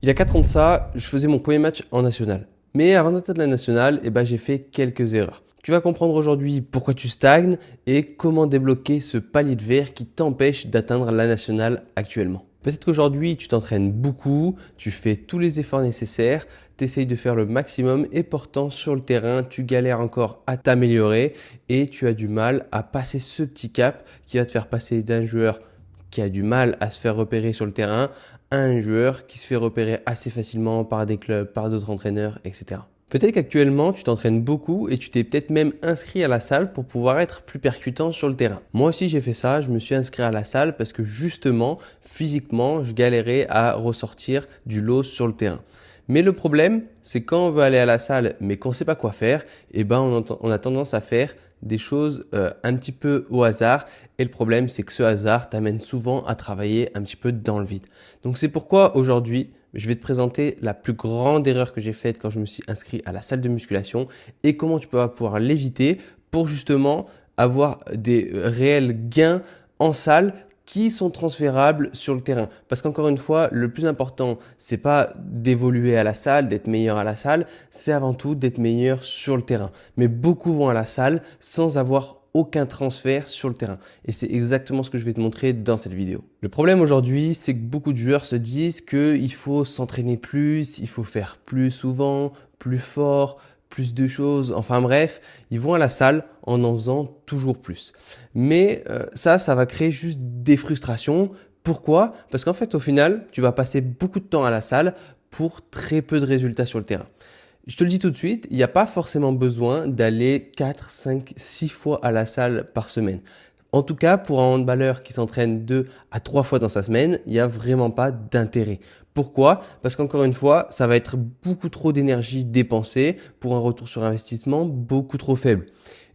Il y a 4 ans de ça, je faisais mon premier match en national. Mais avant d'atteindre la nationale, j'ai fait quelques erreurs. Tu vas comprendre aujourd'hui pourquoi tu stagnes et comment débloquer ce palier de verre qui t'empêche d'atteindre la nationale actuellement. Peut-être qu'aujourd'hui, tu t'entraînes beaucoup, tu fais tous les efforts nécessaires, tu essayes de faire le maximum et pourtant sur le terrain, tu galères encore à t'améliorer et tu as du mal à passer ce petit cap qui va te faire passer d'un joueur qui a du mal à se faire repérer sur le terrain à un joueur qui se fait repérer assez facilement par des clubs, par d'autres entraîneurs, etc. Peut-être qu'actuellement, tu t'entraînes beaucoup et tu t'es peut-être même inscrit à la salle pour pouvoir être plus percutant sur le terrain. Moi aussi, j'ai fait ça. Je me suis inscrit à la salle parce que justement, physiquement, je galérais à ressortir du lot sur le terrain. Mais le problème, c'est quand on veut aller à la salle mais qu'on ne sait pas quoi faire, on a tendance à faire des choses un petit peu au hasard. Et le problème, c'est que ce hasard t'amène souvent à travailler un petit peu dans le vide. Donc c'est pourquoi aujourd'hui, je vais te présenter la plus grande erreur que j'ai faite quand je me suis inscrit à la salle de musculation et comment tu peux pouvoir l'éviter pour justement avoir des réels gains en salle qui sont transférables sur le terrain. Parce qu'encore une fois, le plus important, c'est pas d'évoluer à la salle, d'être meilleur à la salle, c'est avant tout d'être meilleur sur le terrain. Mais beaucoup vont à la salle sans avoir aucun transfert sur le terrain. Et c'est exactement ce que je vais te montrer dans cette vidéo. Le problème aujourd'hui, c'est que beaucoup de joueurs se disent qu'il faut s'entraîner plus, il faut faire plus souvent, plus fort, plus de choses, enfin bref, ils vont à la salle en faisant toujours plus. Mais ça va créer juste des frustrations. Pourquoi? Parce qu'en fait, au final, tu vas passer beaucoup de temps à la salle pour très peu de résultats sur le terrain. Je te le dis tout de suite, il n'y a pas forcément besoin d'aller 4, 5, 6 fois à la salle par semaine. En tout cas, pour un handballeur qui s'entraîne 2 à 3 fois dans sa semaine, il n'y a vraiment pas d'intérêt. Pourquoi? Parce qu'encore une fois, ça va être beaucoup trop d'énergie dépensée pour un retour sur investissement beaucoup trop faible.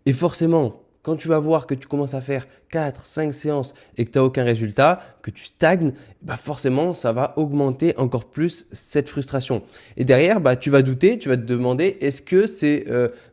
Et forcément, quand tu vas voir que tu commences à faire 4, 5 séances et que tu n'as aucun résultat, que tu stagnes, forcément, ça va augmenter encore plus cette frustration. Et derrière, tu vas douter, tu vas te demander, est-ce que c'est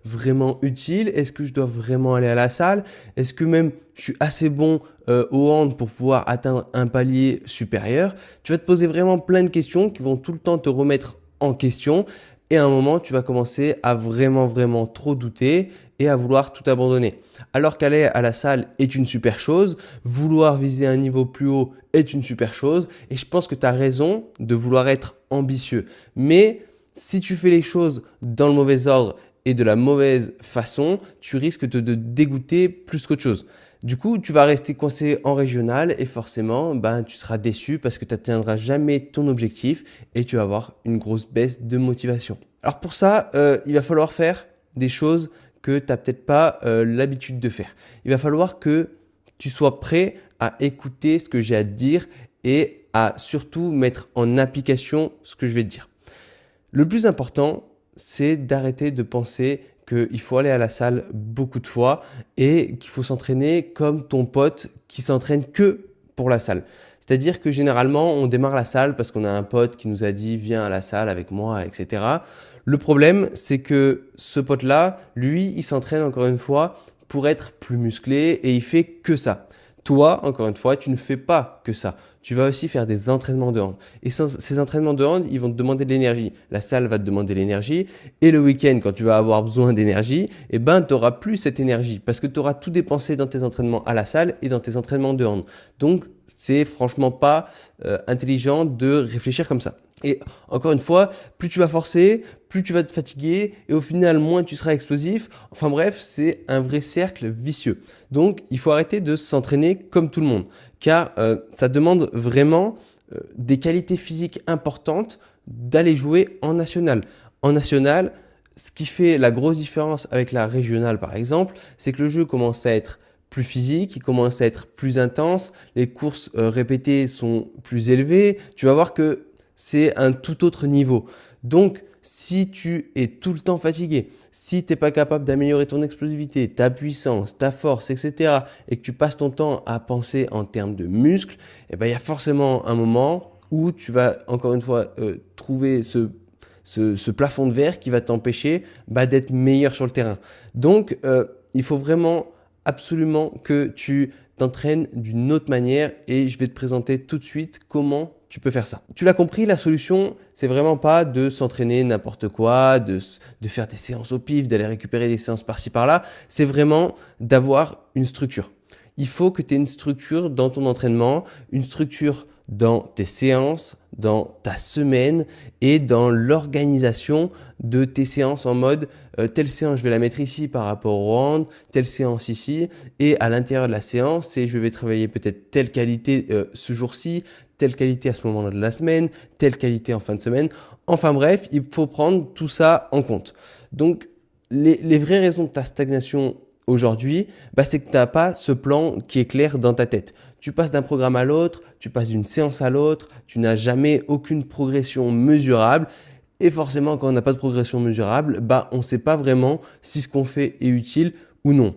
vraiment utile? Est-ce que je dois vraiment aller à la salle? Est-ce que même je suis assez bon au hand pour pouvoir atteindre un palier supérieur? Tu vas te poser vraiment plein de questions qui vont tout le temps te remettre en question. Et à un moment, tu vas commencer à vraiment trop douter et à vouloir tout abandonner. Alors qu'aller à la salle est une super chose, vouloir viser un niveau plus haut est une super chose. Et je pense que tu as raison de vouloir être ambitieux. Mais si tu fais les choses dans le mauvais ordre et de la mauvaise façon, tu risques de te dégoûter plus qu'autre chose. Du coup, tu vas rester coincé en régional et forcément, tu seras déçu parce que tu n'atteindras jamais ton objectif et tu vas avoir une grosse baisse de motivation. Alors pour ça, il va falloir faire des choses que tu n'as peut-être pas l'habitude de faire. Il va falloir que tu sois prêt à écouter ce que j'ai à te dire et à surtout mettre en application ce que je vais te dire. Le plus important, c'est d'arrêter de penser qu'il faut aller à la salle beaucoup de fois et qu'il faut s'entraîner comme ton pote qui s'entraîne que pour la salle. C'est-à-dire que généralement, on démarre la salle parce qu'on a un pote qui nous a dit « viens à la salle avec moi », etc. Le problème, c'est que ce pote-là, lui, il s'entraîne encore une fois pour être plus musclé et il fait que ça. Toi, encore une fois, tu ne fais pas que ça. Tu vas aussi faire des entraînements de hand. Et ces entraînements de hand, ils vont te demander de l'énergie. La salle va te demander de l'énergie. Et le week-end, quand tu vas avoir besoin d'énergie, tu n'auras plus cette énergie parce que tu auras tout dépensé dans tes entraînements à la salle et dans tes entraînements de hand. Donc, c'est franchement pas intelligent de réfléchir comme ça. Et encore une fois, plus tu vas forcer, plus tu vas te fatiguer et au final, moins tu seras explosif. Enfin bref, c'est un vrai cercle vicieux. Donc, il faut arrêter de s'entraîner comme tout le monde car ça demande vraiment des qualités physiques importantes d'aller jouer en national. En national, ce qui fait la grosse différence avec la régionale par exemple, c'est que le jeu commence à être plus physique, il commence à être plus intense, les courses répétées sont plus élevées. Tu vas voir que c'est un tout autre niveau. Donc, si tu es tout le temps fatigué, si tu n'es pas capable d'améliorer ton explosivité, ta puissance, ta force, etc. et que tu passes ton temps à penser en termes de muscles, il y a forcément un moment où tu vas encore une fois trouver ce plafond de verre qui va t'empêcher d'être meilleur sur le terrain. Donc, il faut vraiment absolument que tu t'entraînes d'une autre manière et je vais te présenter tout de suite comment tu peux faire ça. Tu l'as compris, la solution, c'est vraiment pas de s'entraîner n'importe quoi, de faire des séances au pif, d'aller récupérer des séances par-ci par-là. C'est vraiment d'avoir une structure. Il faut que tu aies une structure dans ton entraînement, une structure dans tes séances, dans ta semaine et dans l'organisation de tes séances en mode telle séance je vais la mettre ici par rapport au round, telle séance ici et à l'intérieur de la séance je vais travailler peut-être telle qualité ce jour-ci, telle qualité à ce moment-là de la semaine, telle qualité en fin de semaine. Enfin bref, il faut prendre tout ça en compte. Donc les vraies raisons de ta stagnation aujourd'hui, c'est que tu n'as pas ce plan qui est clair dans ta tête. Tu passes d'un programme à l'autre, tu passes d'une séance à l'autre, tu n'as jamais aucune progression mesurable. Et forcément, quand on n'a pas de progression mesurable, on ne sait pas vraiment si ce qu'on fait est utile ou non.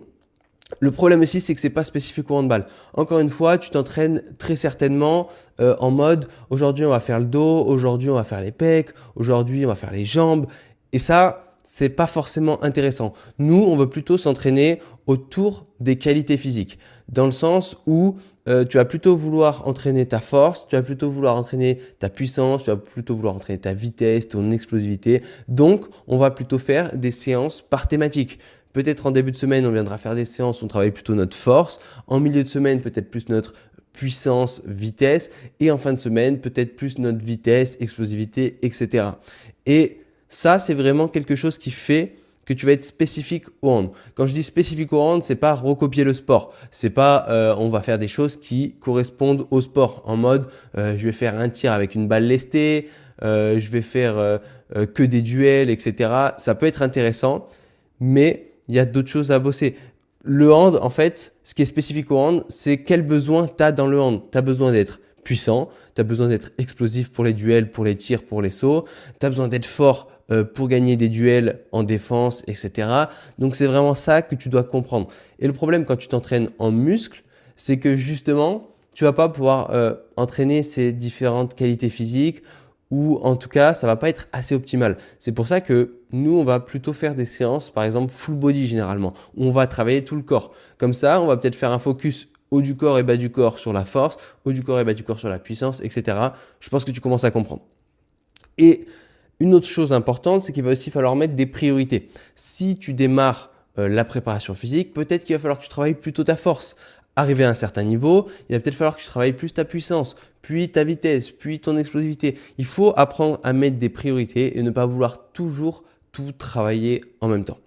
Le problème aussi, c'est que c'est pas spécifique au handball. Encore une fois, tu t'entraînes très certainement en mode aujourd'hui on va faire le dos, aujourd'hui on va faire les pecs, aujourd'hui on va faire les jambes. Et ça, c'est pas forcément intéressant. Nous, on veut plutôt s'entraîner autour des qualités physiques, dans le sens où tu vas plutôt vouloir entraîner ta force, tu vas plutôt vouloir entraîner ta puissance, tu vas plutôt vouloir entraîner ta vitesse, ton explosivité. Donc, on va plutôt faire des séances par thématique. Peut-être en début de semaine, on viendra faire des séances où on travaille plutôt notre force. En milieu de semaine, peut-être plus notre puissance, vitesse. Et en fin de semaine, peut-être plus notre vitesse, explosivité, etc. Et ça, c'est vraiment quelque chose qui fait que tu vas être spécifique au hand. Quand je dis spécifique au hand, c'est pas recopier le sport. C'est pas on va faire des choses qui correspondent au sport. En mode, je vais faire un tir avec une balle lestée, je vais faire que des duels, etc. Ça peut être intéressant, mais il y a d'autres choses à bosser. Le hand, en fait, ce qui est spécifique au hand, c'est quel besoin tu as dans le hand. Tu as besoin d'être puissant, tu as besoin d'être explosif pour les duels, pour les tirs, pour les sauts, tu as besoin d'être fort pour gagner des duels en défense, etc. Donc, c'est vraiment ça que tu dois comprendre. Et le problème quand tu t'entraînes en muscle, c'est que justement, tu vas pas pouvoir entraîner ces différentes qualités physiques ou en tout cas, ça va pas être assez optimal. C'est pour ça que nous, on va plutôt faire des séances, par exemple full body généralement, où on va travailler tout le corps. Comme ça, on va peut-être faire un focus haut du corps et bas du corps sur la force, haut du corps et bas du corps sur la puissance, etc. Je pense que tu commences à comprendre. Et une autre chose importante, c'est qu'il va aussi falloir mettre des priorités. Si tu démarres la préparation physique, peut-être qu'il va falloir que tu travailles plutôt ta force. Arrivé à un certain niveau, il va peut-être falloir que tu travailles plus ta puissance, puis ta vitesse, puis ton explosivité. Il faut apprendre à mettre des priorités et ne pas vouloir toujours tout travailler en même temps.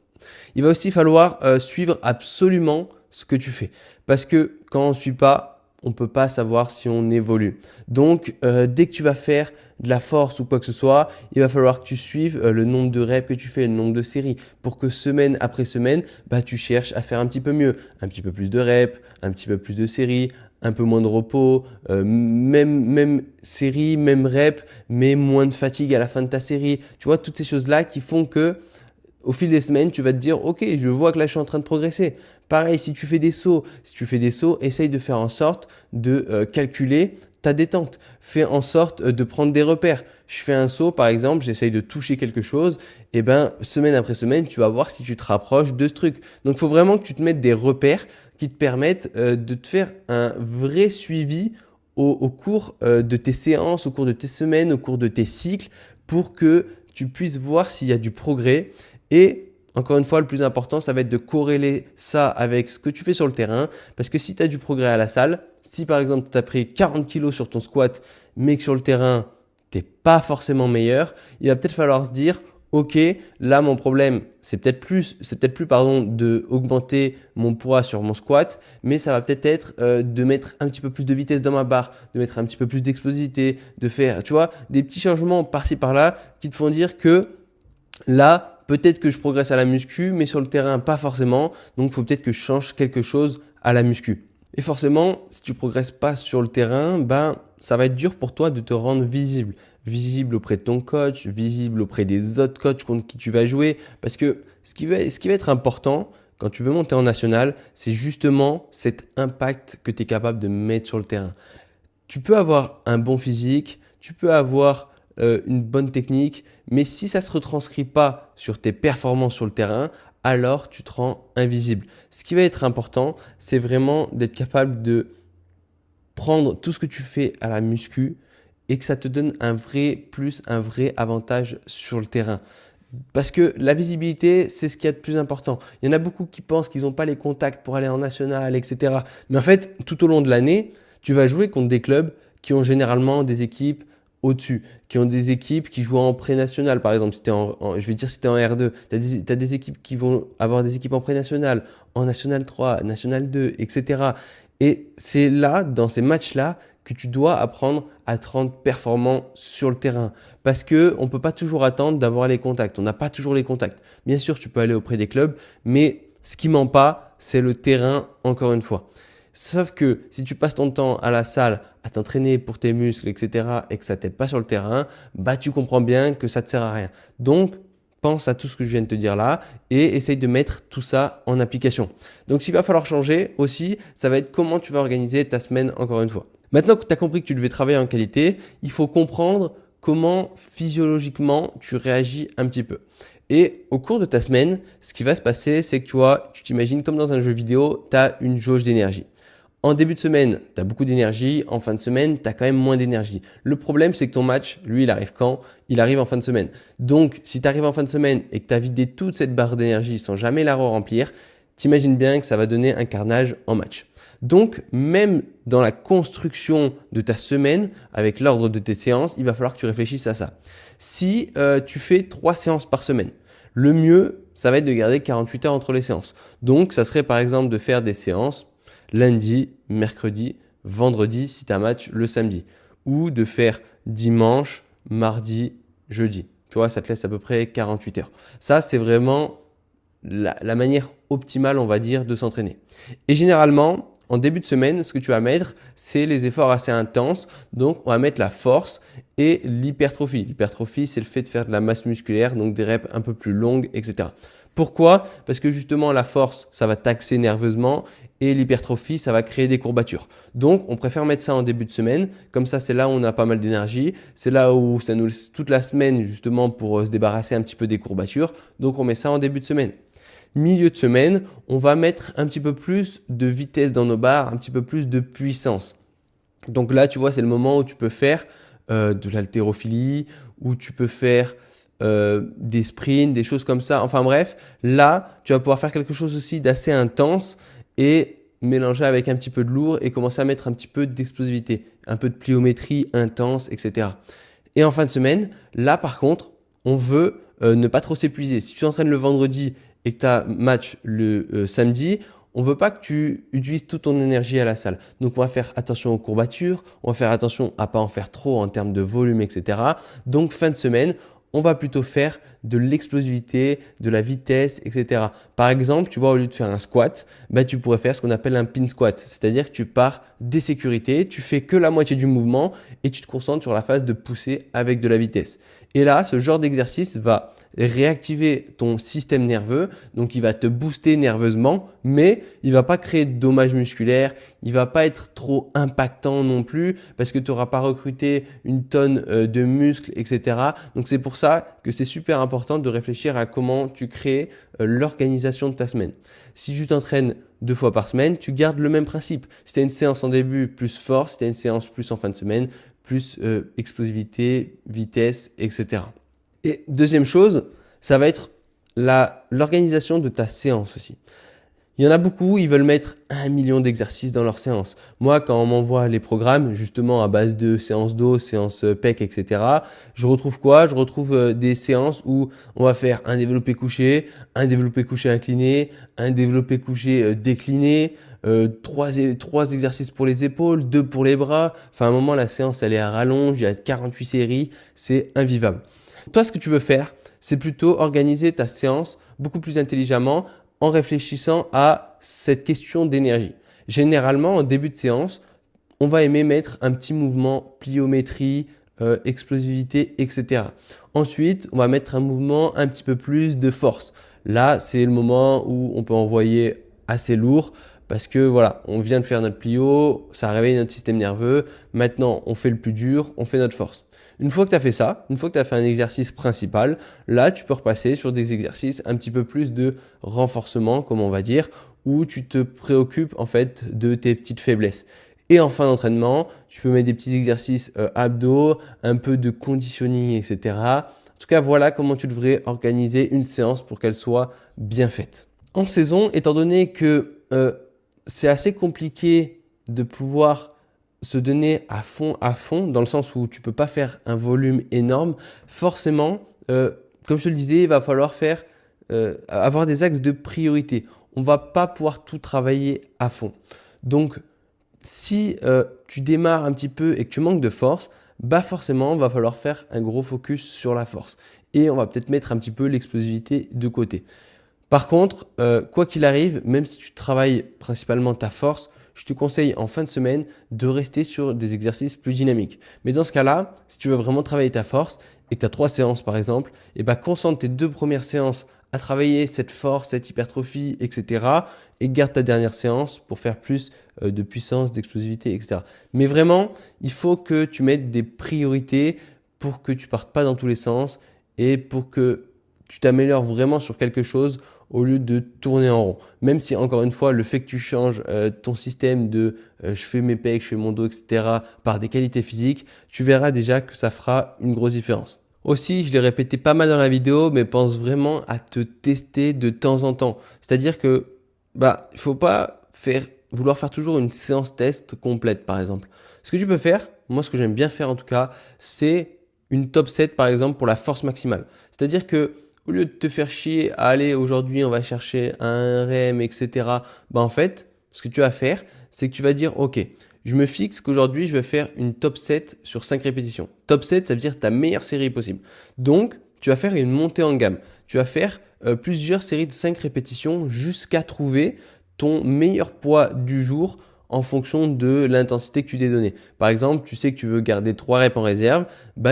Il va aussi falloir suivre absolument ce que tu fais. Parce que quand on ne suit pas, on ne peut pas savoir si on évolue. Donc, dès que tu vas faire de la force ou quoi que ce soit, il va falloir que tu suives le nombre de reps que tu fais, le nombre de séries, pour que semaine après semaine, tu cherches à faire un petit peu mieux, un petit peu plus de reps, un petit peu plus de séries, un peu moins de repos, même série, même rep, mais moins de fatigue à la fin de ta série. Tu vois, toutes ces choses-là qui font que au fil des semaines, tu vas te dire, ok, je vois que là, je suis en train de progresser. Pareil, si tu fais des sauts, essaye de faire en sorte de calculer ta détente. Fais en sorte de prendre des repères. Je fais un saut, par exemple, j'essaye de toucher quelque chose. Et semaine après semaine, tu vas voir si tu te rapproches de ce truc. Donc, il faut vraiment que tu te mettes des repères qui te permettent de te faire un vrai suivi au cours de tes séances, au cours de tes semaines, au cours de tes cycles, pour que tu puisses voir s'il y a du progrès. Et encore une fois, le plus important, ça va être de corréler ça avec ce que tu fais sur le terrain. Parce que si tu as du progrès à la salle, si par exemple tu as pris 40 kilos sur ton squat, mais que sur le terrain, tu n'es pas forcément meilleur, il va peut-être falloir se dire, ok, là mon problème, c'est peut-être plus d'augmenter mon poids sur mon squat, mais ça va peut-être être de mettre un petit peu plus de vitesse dans ma barre, de mettre un petit peu plus d'explosivité, de faire, tu vois, des petits changements par-ci par-là qui te font dire que là, peut-être que je progresse à la muscu, mais sur le terrain, pas forcément. Donc, il faut peut-être que je change quelque chose à la muscu. Et forcément, si tu progresses pas sur le terrain, ça va être dur pour toi de te rendre visible. Visible auprès de ton coach, visible auprès des autres coachs contre qui tu vas jouer. Parce que ce qui va être important quand tu veux monter en national, c'est justement cet impact que tu es capable de mettre sur le terrain. Tu peux avoir un bon physique, tu peux avoir une bonne technique, mais si ça ne se retranscrit pas sur tes performances sur le terrain, alors tu te rends invisible. Ce qui va être important, c'est vraiment d'être capable de prendre tout ce que tu fais à la muscu et que ça te donne un vrai plus, un vrai avantage sur le terrain. Parce que la visibilité, c'est ce qu'il y a de plus important. Il y en a beaucoup qui pensent qu'ils n'ont pas les contacts pour aller en national, etc. Mais en fait, tout au long de l'année, tu vas jouer contre des clubs qui ont généralement des équipes au-dessus, qui ont des équipes qui jouent en pré-national, par exemple. Si je vais dire si tu es en R2, tu as des équipes qui vont avoir des équipes en pré-national, en national 3, national 2, etc. Et c'est là, dans ces matchs-là, que tu dois apprendre à te rendre performant sur le terrain. Parce que on peut pas toujours attendre d'avoir les contacts. On n'a pas toujours les contacts. Bien sûr, tu peux aller auprès des clubs, mais ce qui ment pas, c'est le terrain, encore une fois. Sauf que si tu passes ton temps à la salle à t'entraîner pour tes muscles, etc., et que ça t'aide pas sur le terrain, bah tu comprends bien que ça te sert à rien. Donc, pense à tout ce que je viens de te dire là et essaye de mettre tout ça en application. Donc, ce qu'il va falloir changer aussi, ça va être comment tu vas organiser ta semaine, encore une fois. Maintenant que tu as compris que tu devais travailler en qualité, il faut comprendre comment physiologiquement tu réagis un petit peu. Et au cours de ta semaine, ce qui va se passer, c'est que tu t'imagines comme dans un jeu vidéo, tu as une jauge d'énergie. En début de semaine, tu as beaucoup d'énergie. En fin de semaine, tu as quand même moins d'énergie. Le problème, c'est que ton match, lui, il arrive quand? Il arrive en fin de semaine. Donc, si tu arrives en fin de semaine et que tu as vidé toute cette barre d'énergie sans jamais la remplir, t'imagines bien que ça va donner un carnage en match. Donc, même dans la construction de ta semaine, avec l'ordre de tes séances, il va falloir que tu réfléchisses à ça. Si tu fais 3 séances par semaine, le mieux, ça va être de garder 48 heures entre les séances. Donc, ça serait par exemple de faire des séances lundi, mercredi, vendredi si tu as un match le samedi. Ou de faire dimanche, mardi, jeudi. Tu vois, ça te laisse à peu près 48 heures. Ça, c'est vraiment la manière optimale, on va dire, de s'entraîner. Et généralement, en début de semaine, ce que tu vas mettre, c'est les efforts assez intenses. Donc, on va mettre la force et l'hypertrophie. L'hypertrophie, c'est le fait de faire de la masse musculaire, donc des reps un peu plus longues, etc. Pourquoi? Parce que justement, la force, ça va taxer nerveusement et l'hypertrophie, ça va créer des courbatures. Donc, on préfère mettre ça en début de semaine. Comme ça, c'est là où on a pas mal d'énergie. C'est là où ça nous laisse toute la semaine justement pour se débarrasser un petit peu des courbatures. Donc, on met ça en début de semaine. Milieu de semaine, on va mettre un petit peu plus de vitesse dans nos barres, un petit peu plus de puissance. Donc là, tu vois, c'est le moment où tu peux faire de l'haltérophilie, où tu peux faire des sprints, des choses comme ça. Enfin bref, là, tu vas pouvoir faire quelque chose aussi d'assez intense et mélanger avec un petit peu de lourd et commencer à mettre un petit peu d'explosivité, un peu de pliométrie intense, etc. Et en fin de semaine, là par contre, on veut ne pas trop s'épuiser. Si tu t'entraînes le vendredi et que tu as match le samedi, on ne veut pas que tu utilises toute ton énergie à la salle. Donc, on va faire attention aux courbatures, on va faire attention à ne pas en faire trop en termes de volume, etc. Donc, fin de semaine, on va plutôt faire de l'explosivité, de la vitesse, etc. Par exemple, tu vois, au lieu de faire un squat, bah, tu pourrais faire ce qu'on appelle un pin squat. C'est-à-dire que tu pars des sécurités, tu fais que la moitié du mouvement et tu te concentres sur la phase de pousser avec de la vitesse. Et là, ce genre d'exercice va réactiver ton système nerveux, donc il va te booster nerveusement, mais il va pas créer de dommages musculaires, il va pas être trop impactant non plus parce que tu n'auras pas recruté une tonne de muscles, etc. Donc c'est pour ça que c'est super important de réfléchir à comment tu crées l'organisation de ta semaine. Si tu t'entraînes 2 fois par semaine, tu gardes le même principe. Si tu as une séance en début, plus force, si tu as une séance plus en fin de semaine, plus explosivité, vitesse, etc. Et deuxième chose, ça va être l'organisation de ta séance aussi. Il y en a beaucoup, ils veulent mettre 1 million d'exercices dans leur séance. Moi, quand on m'envoie les programmes, justement à base de séances dos, séances pec, etc., je retrouve quoi? Je retrouve des séances où on va faire un développé couché incliné, un développé couché décliné, 3 exercices pour les épaules, 2 pour les bras. Enfin, à un moment, la séance, elle est à rallonge, il y a 48 séries, c'est invivable. Toi, ce que tu veux faire, c'est plutôt organiser ta séance beaucoup plus intelligemment en réfléchissant à cette question d'énergie. Généralement, en début de séance, on va aimer mettre un petit mouvement pliométrie, explosivité, etc. Ensuite, on va mettre un mouvement un petit peu plus de force. Là, c'est le moment où on peut envoyer assez lourd parce que voilà, on vient de faire notre plio, ça réveille notre système nerveux. Maintenant, on fait le plus dur, on fait notre force. Une fois que tu as fait ça, une fois que tu as fait un exercice principal, là, tu peux repasser sur des exercices un petit peu plus de renforcement, comme on va dire, où tu te préoccupes en fait de tes petites faiblesses. Et en fin d'entraînement, tu peux mettre des petits exercices abdos, un peu de conditioning, etc. En tout cas, voilà comment tu devrais organiser une séance pour qu'elle soit bien faite. En saison, étant donné que c'est assez compliqué de pouvoir se donner à fond, dans le sens où tu ne peux pas faire un volume énorme, forcément, comme je te le disais, il va falloir avoir des axes de priorité. On ne va pas pouvoir tout travailler à fond. Donc, si tu démarres un petit peu et que tu manques de force, bah forcément, il va falloir faire un gros focus sur la force. Et on va peut-être mettre un petit peu l'explosivité de côté. Par contre, quoi qu'il arrive, même si tu travailles principalement ta force, je te conseille en fin de semaine de rester sur des exercices plus dynamiques. Mais dans ce cas-là, si tu veux vraiment travailler ta force et que tu as 3 séances par exemple, et bah concentre tes 2 premières séances à travailler cette force, cette hypertrophie, etc. Et garde ta dernière séance pour faire plus de puissance, d'explosivité, etc. Mais vraiment, il faut que tu mettes des priorités pour que tu partes pas dans tous les sens et pour que tu t'améliores vraiment sur quelque chose au lieu de tourner en rond. Même si, encore une fois, le fait que tu changes ton système de je fais mes pecs, je fais mon dos, etc. par des qualités physiques, tu verras déjà que ça fera une grosse différence. Aussi, je l'ai répété pas mal dans la vidéo, mais pense vraiment à te tester de temps en temps. C'est-à-dire que il faut pas vouloir faire toujours une séance test complète, par exemple. Ce que tu peux faire, moi ce que j'aime bien faire en tout cas, c'est une top set par exemple pour la force maximale. C'est-à-dire que au lieu de te faire chier à aller aujourd'hui on va chercher un REM, etc. En fait, ce que tu vas faire, c'est que tu vas dire ok, je me fixe qu'aujourd'hui je vais faire une top set sur 5 répétitions. Top set, ça veut dire ta meilleure série possible. Donc, tu vas faire une montée en gamme. Tu vas faire plusieurs séries de 5 répétitions jusqu'à trouver ton meilleur poids du jour en fonction de l'intensité que tu t'es donnée. Par exemple, tu sais que tu veux garder 3 reps en réserve,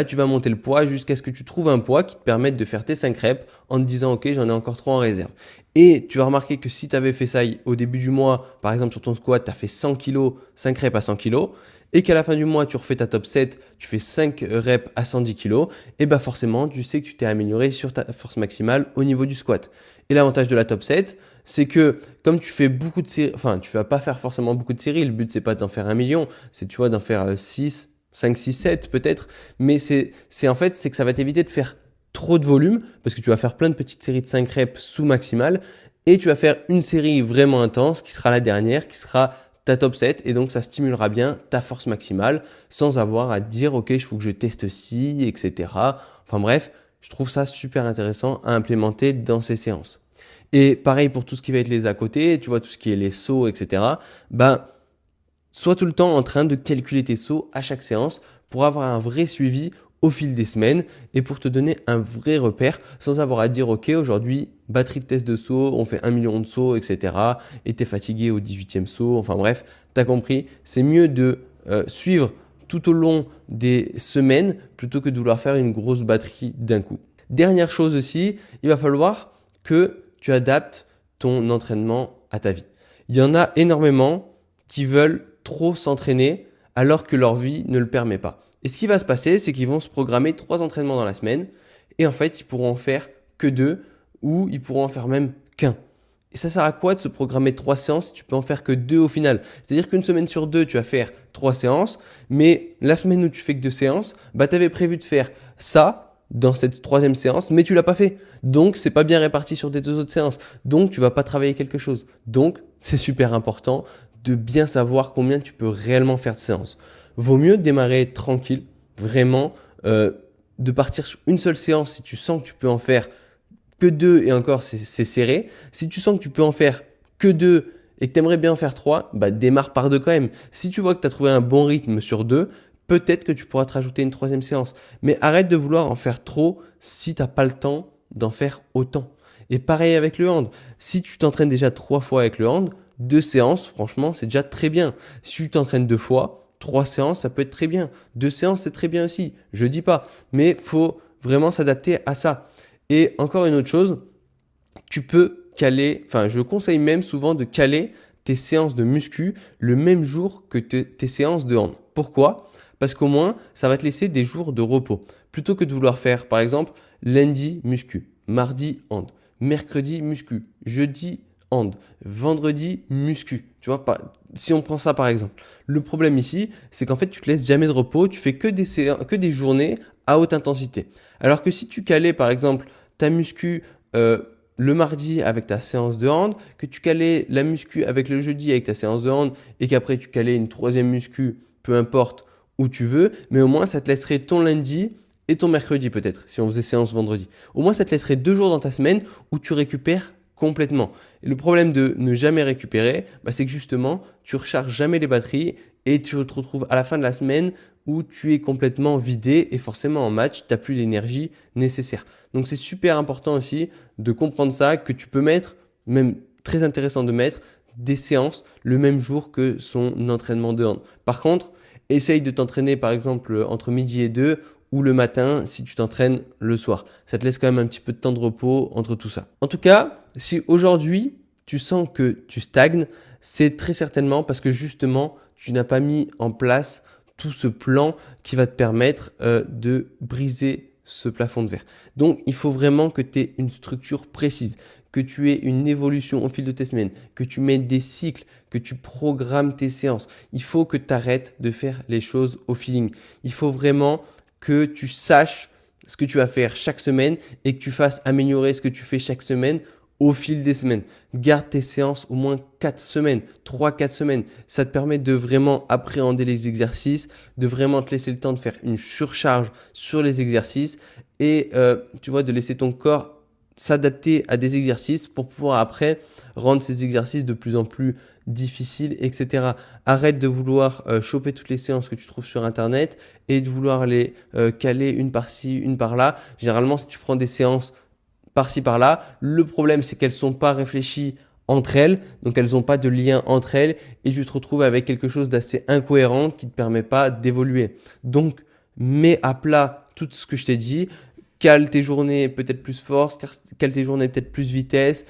tu vas monter le poids jusqu'à ce que tu trouves un poids qui te permette de faire tes 5 reps en te disant ok, j'en ai encore 3 en réserve. Et tu vas remarquer que si tu avais fait ça au début du mois, par exemple sur ton squat, tu as fait 100 kg, 5 reps à 100 kg, et qu'à la fin du mois, tu refais ta top 7, tu fais 5 reps à 110 kg, et forcément, tu sais que tu t'es amélioré sur ta force maximale au niveau du squat. Et l'avantage de la top 7, c'est que comme tu fais beaucoup de séries, enfin tu vas pas faire forcément beaucoup de séries, le but c'est pas d'en faire 1 million, c'est tu vois d'en faire 6, 5, 6, 7 peut-être, mais c'est que ça va t'éviter de faire trop de volume parce que tu vas faire plein de petites séries de 5 reps sous maximal et tu vas faire une série vraiment intense qui sera la dernière, qui sera ta top 7 et donc ça stimulera bien ta force maximale sans avoir à te dire ok il faut que je teste ci, etc. Enfin bref, je trouve ça super intéressant à implémenter dans ces séances. Et pareil pour tout ce qui va être les à côté, tu vois, tout ce qui est les sauts, etc. Sois tout le temps en train de calculer tes sauts à chaque séance pour avoir un vrai suivi au fil des semaines et pour te donner un vrai repère sans avoir à dire ok aujourd'hui batterie de test de saut, on fait 1 million de sauts, etc. et t'es fatigué au 18e saut, enfin bref, t'as compris, c'est mieux de suivre tout au long des semaines plutôt que de vouloir faire une grosse batterie d'un coup. Dernière chose aussi, il va falloir que tu adaptes ton entraînement à ta vie. Il y en a énormément qui veulent trop s'entraîner alors que leur vie ne le permet pas. Et ce qui va se passer, c'est qu'ils vont se programmer 3 entraînements dans la semaine et en fait, ils pourront en faire que 2 ou ils pourront en faire même qu'un. Et ça sert à quoi de se programmer 3 séances si tu peux en faire que 2 au final? C'est-à-dire qu'une semaine sur 2, tu vas faire 3 séances, mais la semaine où tu fais que 2 séances, tu avais prévu de faire ça dans cette 3e séance, mais tu l'as pas fait. Donc, c'est pas bien réparti sur tes 2 autres séances. Donc, tu vas pas travailler quelque chose. Donc, c'est super important de bien savoir combien tu peux réellement faire de séances. Vaut mieux démarrer tranquille, vraiment, de partir sur une seule séance si tu sens que tu peux en faire que 2 et encore c'est serré. Si tu sens que tu peux en faire que 2 et que tu aimerais bien en faire 3, démarre par 2 quand même. Si tu vois que tu as trouvé un bon rythme sur 2, peut-être que tu pourras te rajouter une 3e séance. Mais arrête de vouloir en faire trop si tu n'as pas le temps d'en faire autant. Et pareil avec le hand. Si tu t'entraînes déjà 3 fois avec le hand, 2 séances, franchement, c'est déjà très bien. Si tu t'entraînes 2 fois, 3 séances, ça peut être très bien. 2 séances, c'est très bien aussi. Je dis pas. Mais il faut vraiment s'adapter à ça. Et encore une autre chose, tu peux caler, je conseille même souvent de caler tes séances de muscu le même jour que tes séances de hand. Pourquoi ? Parce qu'au moins, ça va te laisser des jours de repos. Plutôt que de vouloir faire, par exemple, lundi muscu, mardi hand, mercredi muscu, jeudi hand, vendredi muscu. Tu vois, si on prend ça par exemple, le problème ici, c'est qu'en fait, tu te laisses jamais de repos, tu fais que des journées à haute intensité. Alors que si tu calais par exemple ta muscu le mardi avec ta séance de hand, que tu calais la muscu avec le jeudi avec ta séance de hand et qu'après tu calais une troisième muscu, peu importe où tu veux, mais au moins ça te laisserait ton lundi et ton mercredi peut-être, si on faisait séance vendredi. Au moins ça te laisserait 2 jours dans ta semaine où tu récupères complètement. Et le problème de ne jamais récupérer, c'est que justement, tu recharges jamais les batteries et tu te retrouves à la fin de la semaine où tu es complètement vidé et forcément en match, tu n'as plus l'énergie nécessaire. Donc c'est super important aussi de comprendre ça, que tu peux mettre, même très intéressant de mettre, des séances le même jour que son entraînement de hand. Par contre, essaye de t'entraîner par exemple entre midi et 2 ou le matin si tu t'entraînes le soir. Ça te laisse quand même un petit peu de temps de repos entre tout ça. En tout cas, si aujourd'hui tu sens que tu stagnes, c'est très certainement parce que justement tu n'as pas mis en place tout ce plan qui va te permettre de briser ce plafond de verre. Donc, il faut vraiment que tu aies une structure précise, que tu aies une évolution au fil de tes semaines, que tu mettes des cycles, que tu programmes tes séances. Il faut que tu arrêtes de faire les choses au feeling. Il faut vraiment que tu saches ce que tu vas faire chaque semaine et que tu fasses améliorer ce que tu fais chaque semaine au fil des semaines. Garde tes séances au moins 4 semaines, 3-4 semaines. Ça te permet de vraiment appréhender les exercices, de vraiment te laisser le temps de faire une surcharge sur les exercices et tu vois, de laisser ton corps s'adapter à des exercices pour pouvoir après rendre ces exercices de plus en plus difficiles, etc. Arrête de vouloir choper toutes les séances que tu trouves sur Internet et de vouloir les caler une par-ci, une par-là. Généralement, si tu prends des séances par-ci par-là, le problème c'est qu'elles ne sont pas réfléchies entre elles, donc elles n'ont pas de lien entre elles et tu te retrouves avec quelque chose d'assez incohérent qui ne te permet pas d'évoluer. Donc, mets à plat tout ce que je t'ai dit, cale tes journées peut-être plus force, cale tes journées peut-être plus vitesse,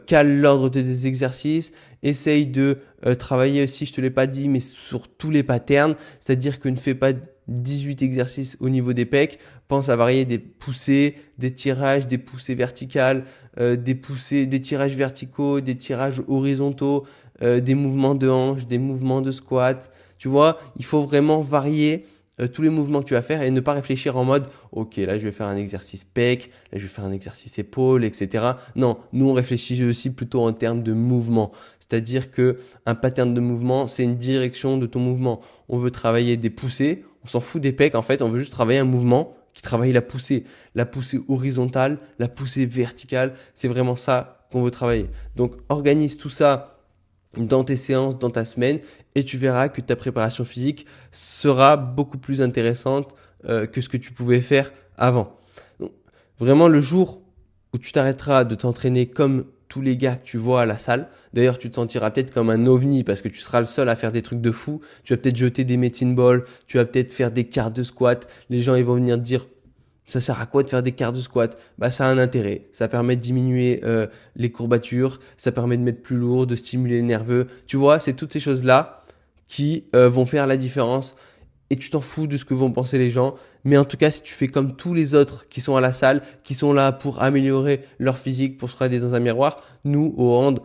cale l'ordre des exercices, essaye de travailler aussi, je ne te l'ai pas dit, mais sur tous les patterns, c'est-à-dire que ne fais pas 18 exercices au niveau des pecs, pense à varier des poussées, des tirages, des poussées verticales, des tirages verticaux, des tirages horizontaux, des mouvements de hanche, des mouvements de squat. Tu vois, il faut vraiment varier tous les mouvements que tu vas faire et ne pas réfléchir en mode ok, là je vais faire un exercice pec, là je vais faire un exercice épaule, etc. Non, nous on réfléchit aussi plutôt en termes de mouvement. C'est-à-dire que un pattern de mouvement, c'est une direction de ton mouvement. On veut travailler des poussées, on s'en fout des pecs en fait, on veut juste travailler un mouvement qui travaille la poussée horizontale, la poussée verticale. C'est vraiment ça qu'on veut travailler. Donc organise tout ça dans tes séances, dans ta semaine, et tu verras que ta préparation physique sera beaucoup plus intéressante que ce que tu pouvais faire avant. Donc, vraiment, le jour où tu t'arrêteras de t'entraîner comme tous les gars que tu vois à la salle, d'ailleurs tu te sentiras peut-être comme un ovni parce que tu seras le seul à faire des trucs de fou, tu vas peut-être jeter des medicine balls, tu vas peut-être faire des quarts de squat, les gens ils vont venir te dire ça sert à quoi de faire des quarts de squat? Ça a un intérêt. Ça permet de diminuer les courbatures, ça permet de mettre plus lourd, de stimuler les nerveux. Tu vois, c'est toutes ces choses-là qui vont faire la différence. Et tu t'en fous de ce que vont penser les gens. Mais en tout cas, si tu fais comme tous les autres qui sont à la salle, qui sont là pour améliorer leur physique, pour se regarder dans un miroir, nous, au hand,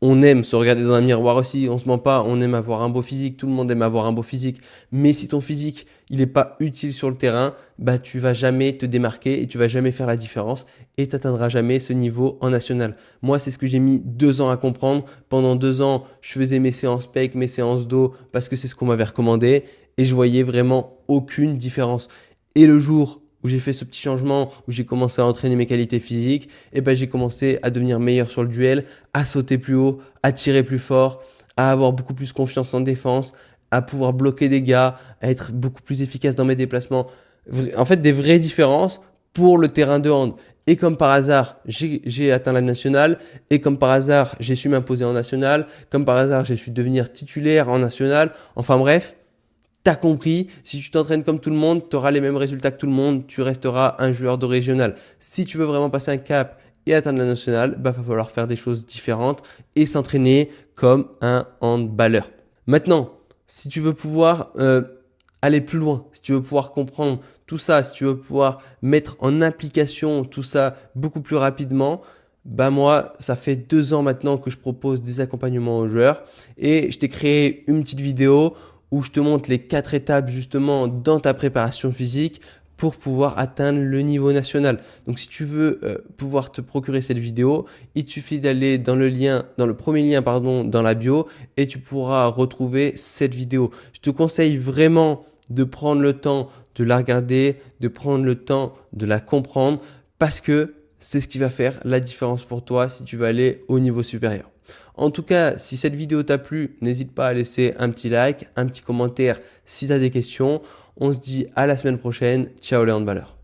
on aime se regarder dans un miroir aussi, on se ment pas, on aime avoir un beau physique, tout le monde aime avoir un beau physique. Mais si ton physique, il n'est pas utile sur le terrain, tu vas jamais te démarquer et tu vas jamais faire la différence et tu n'atteindras jamais ce niveau en national. Moi, c'est ce que j'ai mis 2 ans à comprendre. Pendant 2 ans, je faisais mes séances pec, mes séances dos parce que c'est ce qu'on m'avait recommandé et je voyais vraiment aucune différence. Et le jour où j'ai fait ce petit changement, où j'ai commencé à entraîner mes qualités physiques, j'ai commencé à devenir meilleur sur le duel, à sauter plus haut, à tirer plus fort, à avoir beaucoup plus confiance en défense, à pouvoir bloquer des gars, à être beaucoup plus efficace dans mes déplacements. En fait, des vraies différences pour le terrain de hand. Et comme par hasard, j'ai atteint la nationale. Et comme par hasard, j'ai su m'imposer en nationale. Comme par hasard, j'ai su devenir titulaire en nationale. Enfin bref, t'as compris, si tu t'entraînes comme tout le monde, tu auras les mêmes résultats que tout le monde, tu resteras un joueur de régional. Si tu veux vraiment passer un cap et atteindre la nationale, va falloir faire des choses différentes et s'entraîner comme un handballeur. Maintenant, si tu veux pouvoir aller plus loin, si tu veux pouvoir comprendre tout ça, si tu veux pouvoir mettre en application tout ça beaucoup plus rapidement, Bah moi, ça fait 2 ans maintenant que je propose des accompagnements aux joueurs et je t'ai créé une petite vidéo où je te montre les 4 étapes justement dans ta préparation physique pour pouvoir atteindre le niveau national. Donc si tu veux pouvoir te procurer cette vidéo, il te suffit d'aller dans le lien, dans le premier lien pardon, dans la bio et tu pourras retrouver cette vidéo. Je te conseille vraiment de prendre le temps de la regarder, de prendre le temps de la comprendre parce que c'est ce qui va faire la différence pour toi si tu veux aller au niveau supérieur. En tout cas, si cette vidéo t'a plu, n'hésite pas à laisser un petit like, un petit commentaire si tu as des questions. On se dit à la semaine prochaine. Ciao les handballeurs.